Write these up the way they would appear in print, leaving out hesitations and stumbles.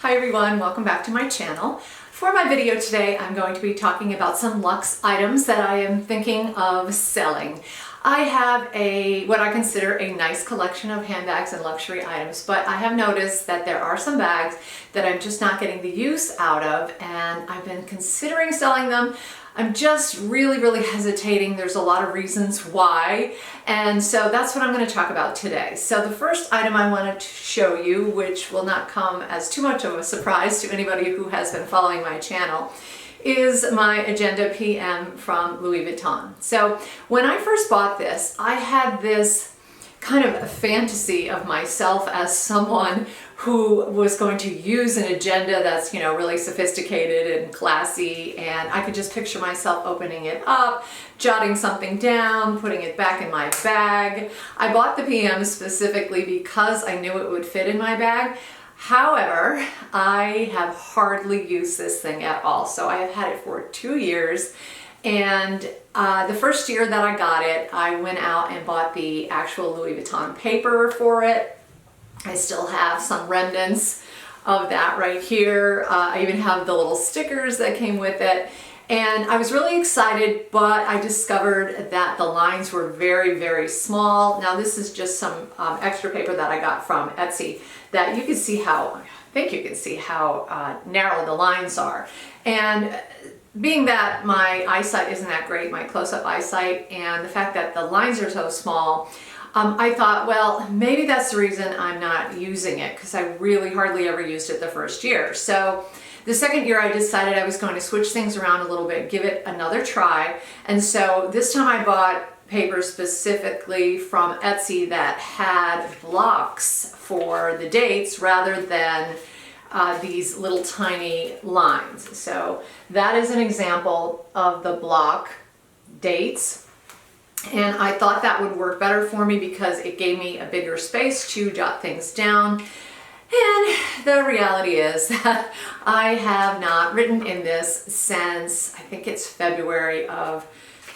Hi everyone, welcome back to my channel. For my video today, I'm going to be talking about some luxe items that I am thinking of selling. I have what I consider a nice collection of handbags and luxury items, but I have noticed that there are some bags that I'm just not getting the use out of, and I've been considering selling them. I'm just really hesitating. There's a lot of reasons why, and so that's what I'm going to talk about today. So the first item I want to show you, which will not come as too much of a surprise to anybody who has been following my channel, is my Agenda PM from Louis Vuitton. So when I first bought this, I had this kind of a fantasy of myself as someone who was going to use an agenda that's, really sophisticated and classy, and I could just picture myself opening it up, jotting something down, putting it back in my bag. I bought the PM specifically because I knew it would fit in my bag. However, I have hardly used this thing at all. So I have had it for 2 years, and the first year that I got it, I went out and bought the actual Louis Vuitton paper for it. I still have some remnants of that right here. I even have the little stickers that came with it. And I was really excited, but I discovered that the lines were very small. Now this is just some extra paper that I got from Etsy that you can see how, I think you can see how narrow the lines are. And being that my eyesight isn't that great, my close-up eyesight, and the fact that the lines are so small, I thought, well, maybe that's the reason I'm not using it, because I really hardly ever used it the first year. So the second year I decided I was going to switch things around a little bit, give it another try. And so this time I bought paper specifically from Etsy that had blocks for the dates rather than these little tiny lines. So that is an example of the block dates. And I thought that would work better for me because it gave me a bigger space to jot things down. And the reality is that I have not written in this since, I think it's February of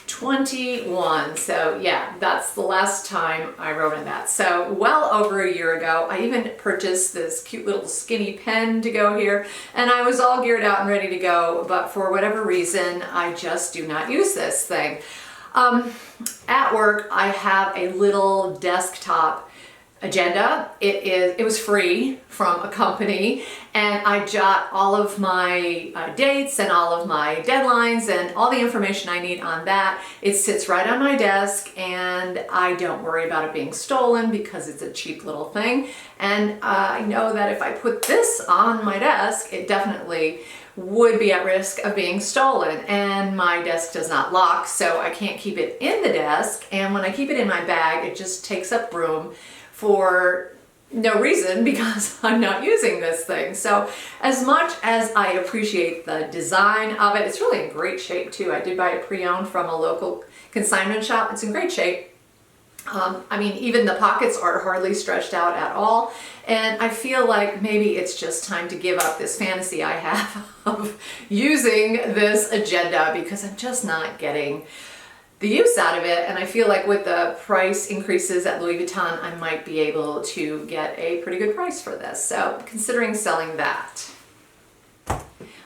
21. So yeah, that's the last time I wrote in that. So well over a year ago. I even purchased this cute little skinny pen to go here, and I was all geared out and ready to go, but for whatever reason, I just do not use this thing. At work, I have a little desktop agenda. It was free from a company, and I jot all of my dates and all of my deadlines and all the information I need on that. It sits right on my desk, and I don't worry about it being stolen because it's a cheap little thing. And I know that if I put this on my desk, it definitely would be at risk of being stolen, and my desk does not lock, so I can't keep it in the desk, and when I keep it in my bag, it just takes up room for no reason because I'm not using this thing. So as much as I appreciate the design of it, it's really in great shape too. I did buy it pre-owned from a local consignment shop. It's in great shape. I mean, even the pockets are hardly stretched out at all. And I feel like maybe it's just time to give up this fantasy I have of using this agenda because I'm just not getting the use out of it. And I feel like with the price increases at Louis Vuitton, I might be able to get a pretty good price for this. So I'm considering selling that.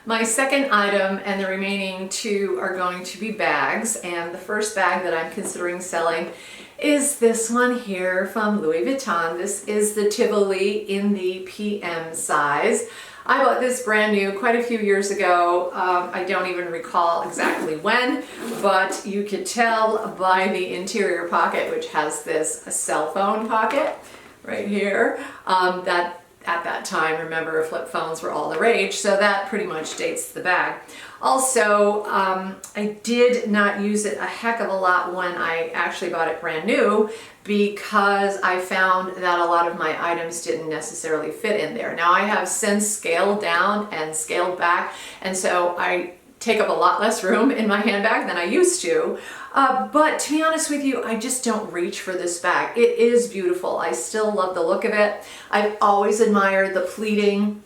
My second item and the remaining two are going to be bags, and the first bag that I'm considering selling is this one here from Louis Vuitton. This is the Tivoli in the PM size. I bought this brand new quite a few years ago. I don't even recall exactly when, but you could tell by the interior pocket, which has this cell phone pocket right here, that at that time, remember, flip phones were all the rage, so that pretty much dates the bag. Also, I did not use it a heck of a lot when I actually bought it brand new because I found that a lot of my items didn't necessarily fit in there. Now I have since scaled down and scaled back, and so I take up a lot less room in my handbag than I used to. But to be honest with you, I just don't reach for this bag. It is beautiful. I still love the look of it. I've always admired the pleating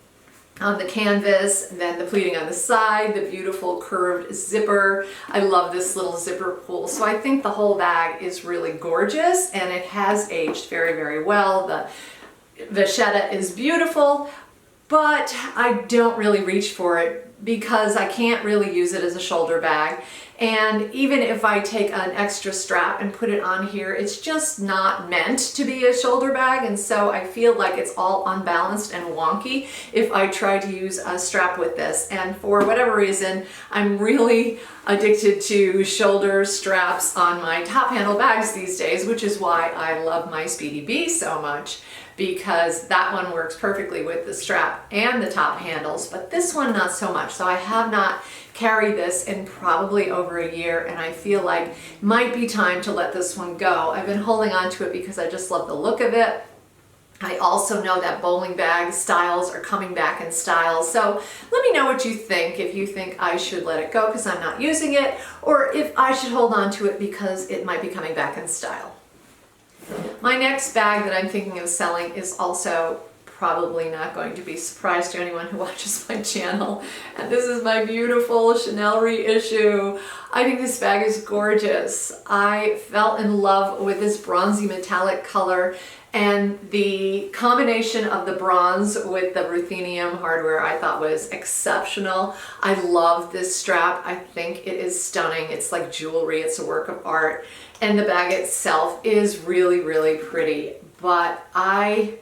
on the canvas, and then the pleating on the side, the beautiful curved zipper. I love this little zipper pull. So I think the whole bag is really gorgeous, and it has aged very well. The vachetta is beautiful. but I don't really reach for it because I can't really use it as a shoulder bag. And even if I take an extra strap and put it on here, it's just not meant to be a shoulder bag. And so I feel like it's all unbalanced and wonky if I try to use a strap with this. And for whatever reason, I'm really addicted to shoulder straps on my top handle bags these days, which is why I love my Speedy Bee so much, because that one works perfectly with the strap and the top handles, but this one not so much. So I have not carried this in probably over a year, and I feel like it might be time to let this one go. I've been holding on to it because I just love the look of it. I also know that bowling bag styles are coming back in style. So let me know what you think, if you think I should let it go because I'm not using it, or if I should hold on to it because it might be coming back in style. My next bag that I'm thinking of selling is also probably not going to be a surprise to anyone who watches my channel. And this is my beautiful Chanel reissue. I think this bag is gorgeous. I fell in love with this bronzy metallic color, and the combination of the bronze with the ruthenium hardware I thought was exceptional. I love this strap. I think it is stunning. It's like jewelry. It's a work of art. And the bag itself is really, really pretty. But I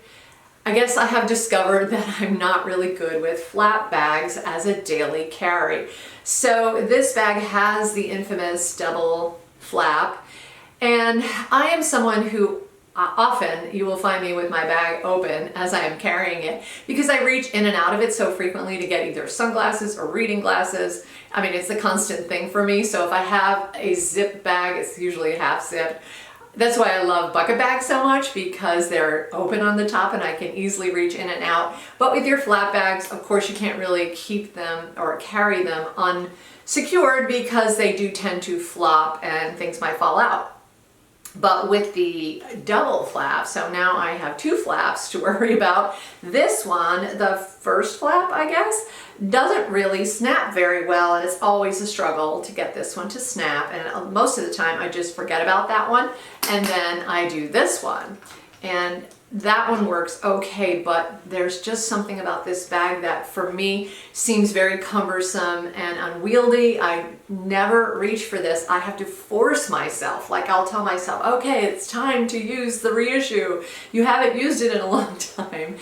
guess I have discovered that I'm not really good with flat bags as a daily carry. So this bag has the infamous double flap. And I am someone who often you will find me with my bag open as I am carrying it because I reach in and out of it so frequently to get either sunglasses or reading glasses. I mean, it's a constant thing for me. So if I have a zip bag, it's usually half zipped. That's why I love bucket bags so much, because they're open on the top and I can easily reach in and out. But with your flat bags, of course, you can't really keep them or carry them unsecured because they do tend to flop and things might fall out. But with the double flap, so now I have two flaps to worry about. This one, the first flap, I guess, doesn't really snap very well, and it's always a struggle to get this one to snap. And most of the time I just forget about that one, and then I do this one. And that one works okay, but there's just something about this bag that for me seems very cumbersome and unwieldy. I never reach for this. I have to force myself. Like, I'll tell myself, okay, it's time to use the reissue. You haven't used it in a long time.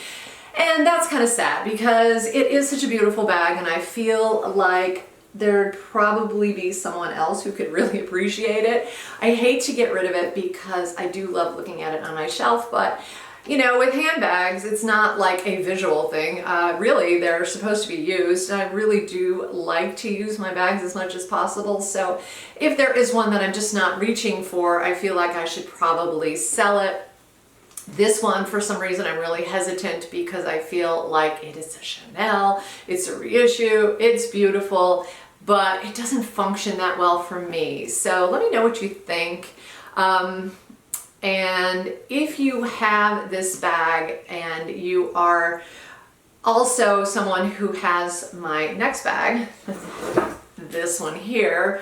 And that's kind of sad because it is such a beautiful bag, and I feel like there'd probably be someone else who could really appreciate it. I hate to get rid of it because I do love looking at it on my shelf, but you know, with handbags, it's not like a visual thing. Really, they're supposed to be used, and I really do like to use my bags as much as possible. So if there is one that I'm just not reaching for, I feel like I should probably sell it. This one, for some reason, I'm really hesitant because I feel like it is a Chanel, it's a reissue, it's beautiful, but it doesn't function that well for me. So let me know what you think. And if you have this bag and you are also someone who has my next bag, this one here,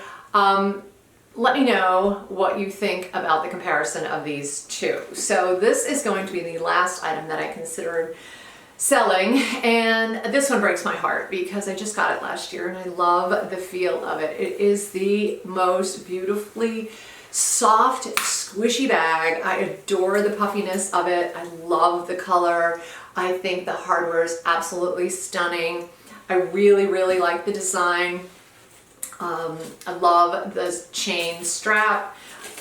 let me know what you think about the comparison of these two. So this is going to be the last item that I considered selling, and this one breaks my heart because I just got it last year and I love the feel of it. It is the most beautifully soft, squishy bag. I adore the puffiness of it. I love the color. I think the hardware is absolutely stunning. I really, really like the design. I love the chain strap.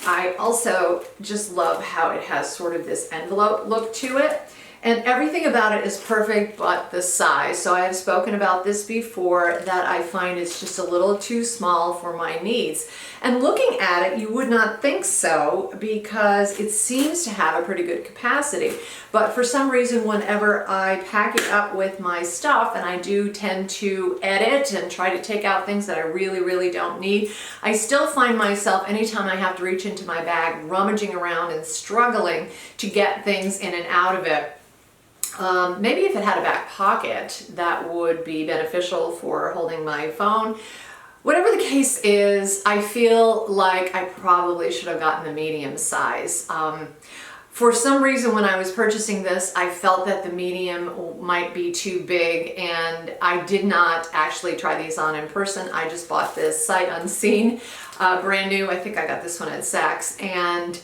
I also just love how it has sort of this envelope look to it. And everything about it is perfect but the size. So I have spoken about this before, that I find it's just a little too small for my needs. And looking at it, you would not think so because it seems to have a pretty good capacity. But for some reason, whenever I pack it up with my stuff, and I do tend to edit and try to take out things that I really, really don't need, I still find myself, anytime I have to reach into my bag, rummaging around and struggling to get things in and out of it. Maybe if it had a back pocket, that would be beneficial for holding my phone. Whatever the case is, I feel like I probably should have gotten the medium size. For some reason, when I was purchasing this, I felt that the medium might be too big, and I did not actually try these on in person. I just bought this sight unseen, brand new. I think I got this one at Saks, and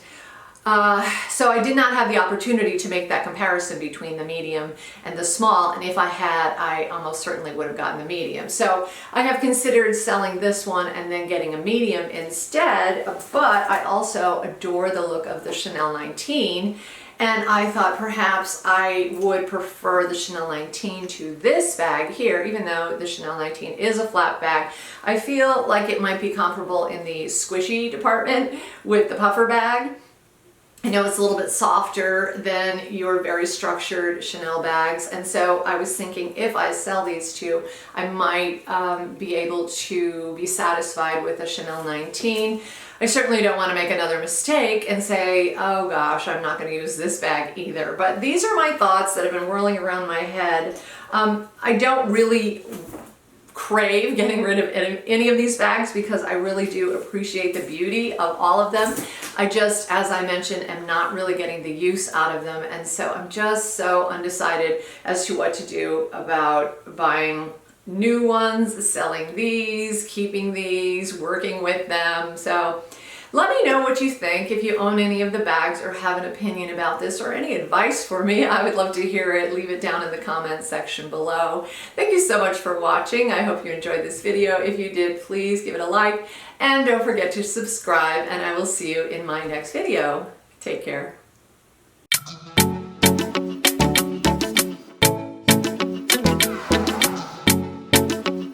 so I did not have the opportunity to make that comparison between the medium and the small, and if I had, I almost certainly would have gotten the medium. So I have considered selling this one and then getting a medium instead, but I also adore the look of the Chanel 19, and I thought perhaps I would prefer the Chanel 19 to this bag here, even though the Chanel 19 is a flat bag. I feel like it might be comparable in the squishy department with the puffer bag. I know it's a little bit softer than your very structured Chanel bags, and so I was thinking if I sell these two, I might be able to be satisfied with a Chanel 19. I certainly don't want to make another mistake and say, oh gosh, I'm not going to use this bag either. But these are my thoughts that have been whirling around my head. I don't really crave getting rid of any of these bags because I really do appreciate the beauty of all of them. I just, as I mentioned, am not really getting the use out of them, and so I'm just so undecided as to what to do about buying new ones, selling these, keeping these, working with them. So let me know what you think. If you own any of the bags or have an opinion about this or any advice for me, I would love to hear it. Leave it down in the comments section below. Thank you so much for watching. I hope you enjoyed this video. If you did, please give it a like and don't forget to subscribe, and I will see you in my next video. Take care.